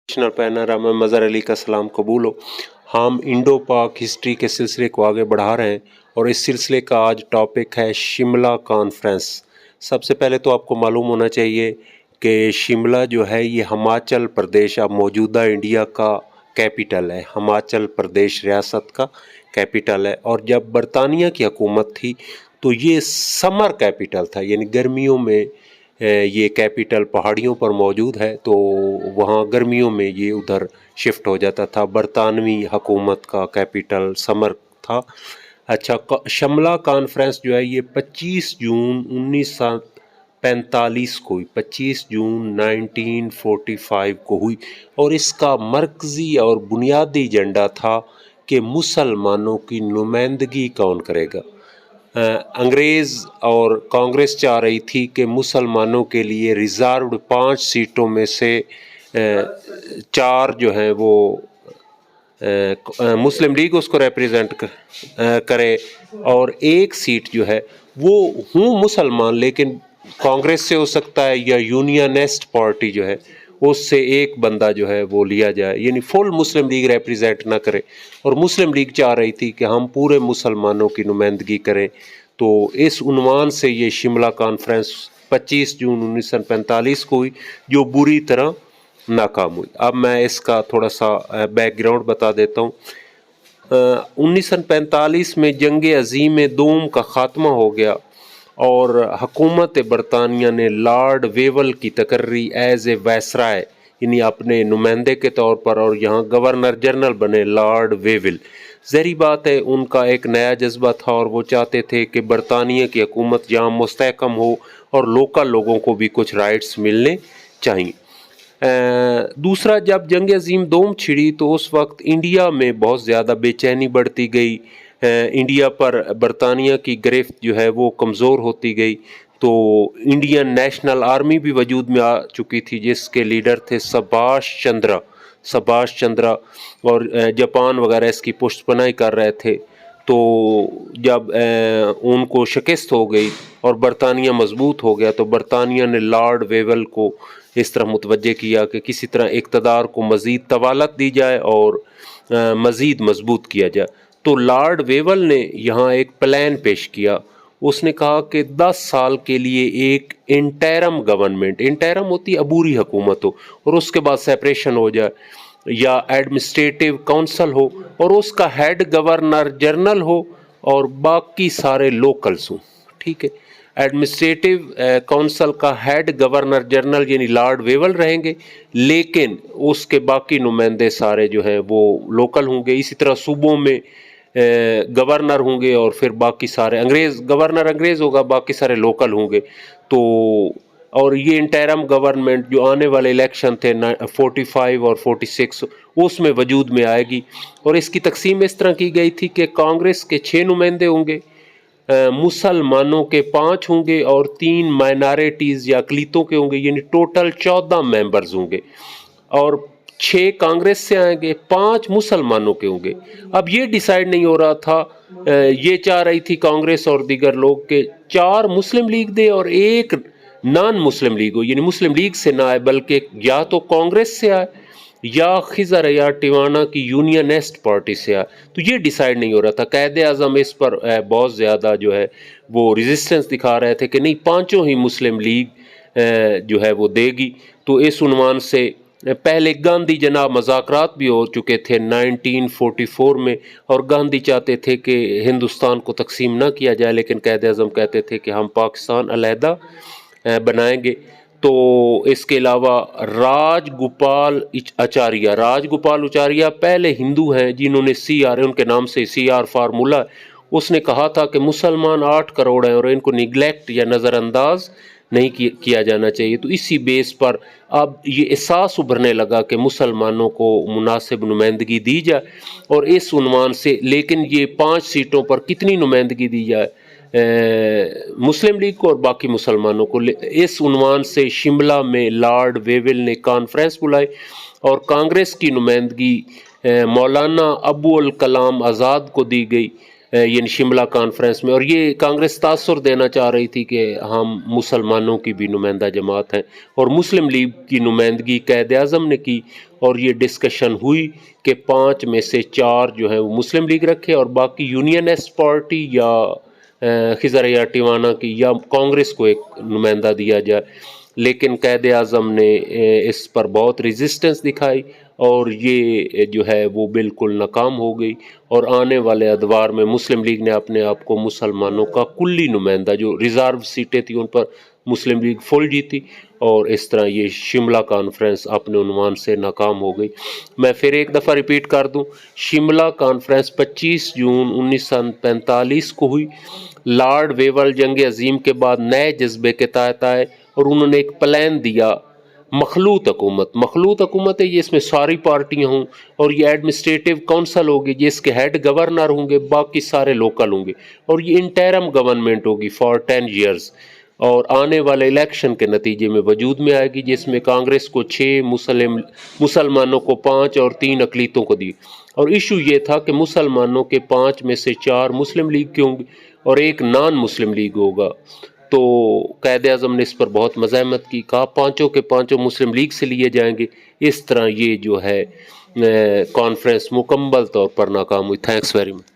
National panorama में मज़हर अली का सलाम कबूल हो। हम इंडो पाक हिस्ट्री के सिलसिले को आगे बढ़ा रहे हैं और इस सिलसिले का आज टॉपिक है शिमला कॉन्फ्रेंस। सबसे पहले तो आपको मालूम होना चाहिए कि शिमला जो है ये हिमाचल प्रदेश, अब मौजूदा इंडिया का कैपिटल है। हिमाचल प्रदेश रियासत का कैपिटल है और जब बरतानिया की हुकूमत थी तो ये समर कैपिटल था, यानी गर्मियों में ये कैपिटल पहाड़ियों पर मौजूद है, तो वहाँ गर्मियों में ये उधर शिफ्ट हो जाता था। बरतानवी हुकूमत का कैपिटल समर था। अच्छा, शिमला कॉन्फ्रेंस जो है ये 25 जून 1945 को हुई, 25 जून 1945 को हुई और इसका मरकज़ी और बुनियादी एजेंडा था कि मुसलमानों की नुमाइंदगी कौन करेगा। अंग्रेज़ और कांग्रेस चाह रही थी कि मुसलमानों के लिए रिज़र्व्ड 5 सीटों में से 4 जो हैं वो मुस्लिम लीग उसको रिप्रेजेंट करे और 1 सीट जो है वो हूँ मुसलमान लेकिन कांग्रेस से हो सकता है या यूनियनिस्ट पार्टी जो है उससे एक बंदा जो है वो लिया जाए, यानी फुल मुस्लिम लीग रिप्रेजेंट ना करे। और मुस्लिम लीग चाह रही थी कि हम पूरे मुसलमानों की नुमाइंदगी करें। तो इस उन्वान से ये शिमला कॉन्फ्रेंस 25 जून 1945 को हुई, जो बुरी तरह नाकाम हुई। अब मैं इसका थोड़ा सा बैकग्राउंड बता देता हूँ। 1945 में जंग अज़ीम दोम का ख़ात्मा हो गया और हुकूमत बरतानिया ने लॉर्ड वेवल की तकर्री एज ए वायसराय, यानी अपने नुमाइंदे के तौर पर, और यहाँ गवर्नर जनरल बने लॉर्ड वेवल। ज़हरी बात है उनका एक नया जज्बा था और वो चाहते थे कि बरतानिया की हुकूमत यहाँ मुस्तहकम हो और लोकल लोगों को भी कुछ राइट्स मिलने चाहिए। दूसरा, जब जंग अज़ीम दोम छिड़ी तो उस वक्त इंडिया में बहुत ज़्यादा बेचैनी बढ़ती गई। इंडिया पर बरतानिया की गिरफ्त जो है वो कमज़ोर होती गई। तो इंडियन नेशनल आर्मी भी वजूद में आ चुकी थी जिसके लीडर थे सुभाष चंद्रा और जापान वगैरह इसकी पुष्टपनाही कर रहे थे। तो जब उनको शिकस्त हो गई और बरतानिया मजबूत हो गया तो बरतानिया ने लॉर्ड वेवल को इस तरह मुतवज्जे किया कि किसी तरह इक़्तिदार को मज़ीद तवालत दी जाए और मज़ीद मजबूत किया जाए। तो लॉर्ड वेवल ने यहाँ एक प्लान पेश किया। उसने कहा कि 10 साल के लिए एक इंटरम गवर्नमेंट, इंटरम होती है अबूरी हुकूमत हो, और उसके बाद सेपरेशन हो जाए, या एडमिनिस्ट्रेटिव काउंसिल हो और उसका हेड गवर्नर जनरल हो और बाकी सारे लोकल्स हों। ठीक है, एडमिनिस्ट्रेटिव काउंसिल का हेड गवर्नर जनरल यानी लॉर्ड वेवल रहेंगे, लेकिन उसके बाकी नुमाइंदे सारे जो हैं वो लोकल होंगे। इसी तरह सूबों में गवर्नर होंगे और फिर बाकी सारे गवर्नर अंग्रेज़ होगा, बाकी सारे लोकल होंगे। तो और ये इंटरम गवर्नमेंट जो आने वाले इलेक्शन थे 45 और 46 उसमें वजूद में आएगी। और इसकी तकसीम इस तरह की गई थी कि कांग्रेस के 6 नुमाइंदे होंगे, मुसलमानों के 5 होंगे और 3 माइनॉरिटीज़ या अक़लियतों के होंगे, यानी टोटल 14 मेंबर्स होंगे। और 6 कांग्रेस से आएंगे, 5 मुसलमानों के होंगे। अब ये डिसाइड नहीं हो रहा था, ये चाह रही थी कांग्रेस और दीगर लोग के 4 मुस्लिम लीग दे और 1 नॉन मुस्लिम लीग हो, यानी मुस्लिम लीग से ना आए बल्कि या तो कांग्रेस से आए या खिज़र या टिवाना की यूनियनिस्ट पार्टी से आए। तो ये डिसाइड नहीं हो रहा था। कायदे आज़म इस पर बहुत ज़्यादा जो है वो रेजिस्टेंस दिखा रहे थे कि नहीं, 5 ही मुस्लिम लीग जो है वो देगी। तो इस उन्वान से पहले गांधी जनाब मज़ाकरात भी हो चुके थे 1944 में, और गांधी चाहते थे कि हिंदुस्तान को तकसीम ना किया जाए, लेकिन कायदे आज़म कहते थे कि हम पाकिस्तान अलहदा बनाएंगे। तो इसके अलावा राजगोपाल आचार्य पहले हिंदू हैं जिन्होंने CR, उनके नाम से CR फार्मूला, उसने कहा था कि मुसलमान 8 करोड़ हैं और इनको निगलेक्ट या नज़रअंदाज नहीं किया जाना चाहिए। तो इसी बेस पर अब ये एहसास उभरने लगा कि मुसलमानों को मुनासिब नुमाइंदगी दी जाए और इस उन्वान से, लेकिन ये 5 सीटों पर कितनी नुमाइंदगी दी जाए मुस्लिम लीग को और बाकी मुसलमानों को, इस उन्वान से शिमला में लॉर्ड वेवल ने कॉन्फ्रेंस बुलाई और कांग्रेस की नुमाइंदगी मौलाना अबू अल कलाम आज़ाद को दी गई। یعنی شملہ کانفرنس میں، اور یہ کانگریس تاثر دینا چاہ رہی تھی کہ ہم مسلمانوں کی بھی نمائندہ جماعت ہیں، اور مسلم لیگ کی نمائندگی قائد اعظم نے کی، اور یہ ڈسکشن ہوئی کہ 5 میں سے 4 جو ہیں وہ مسلم لیگ رکھے اور باقی یونینسٹ پارٹی یا خضر ٹیوانہ کی یا کانگریس کو ایک نمائندہ دیا جائے، لیکن قائد اعظم نے اس پر بہت ریزسٹنس دکھائی اور یہ جو ہے وہ بالکل ناکام ہو گئی، اور آنے والے ادوار میں مسلم لیگ نے اپنے آپ کو مسلمانوں کا کلی نمائندہ، جو ریزرو سیٹیں تھیں ان پر مسلم لیگ فل جیتی، اور اس طرح یہ شملہ کانفرنس اپنے عنوان سے ناکام ہو گئی۔ میں پھر ایک دفعہ ریپیٹ کر دوں، شملہ کانفرنس 25 جون 1945 کو ہوئی۔ لارڈ ویول جنگ عظیم کے بعد نئے جذبے کے تحت آئے اور انہوں نے ایک پلان دیا، مخلوط حکومت ہے یہ، اس میں ساری پارٹیاں ہوں، اور یہ ایڈمنسٹریٹو کونسل ہوگی جس کے ہیڈ گورنر ہوں گے، باقی سارے لوکل ہوں گے، اور یہ انٹرم گورنمنٹ ہوگی فار 10 ایئرز، اور آنے والے الیکشن کے نتیجے میں وجود میں آئے گی، جس میں کانگریس کو 6، مسلمانوں کو 5 اور 3 اقلیتوں کو دی، اور ایشو یہ تھا کہ مسلمانوں کے 5 میں سے 4 مسلم لیگ کے ہوں گے اور 1 نان مسلم لیگ ہوگا۔ تو قائد اعظم نے اس پر بہت مزاحمت کی، کہا 5 کے 5 مسلم لیگ سے لیے جائیں گے۔ اس طرح یہ جو ہے کانفرنس مکمل طور پر ناکام ہوئی۔ Thanks very much.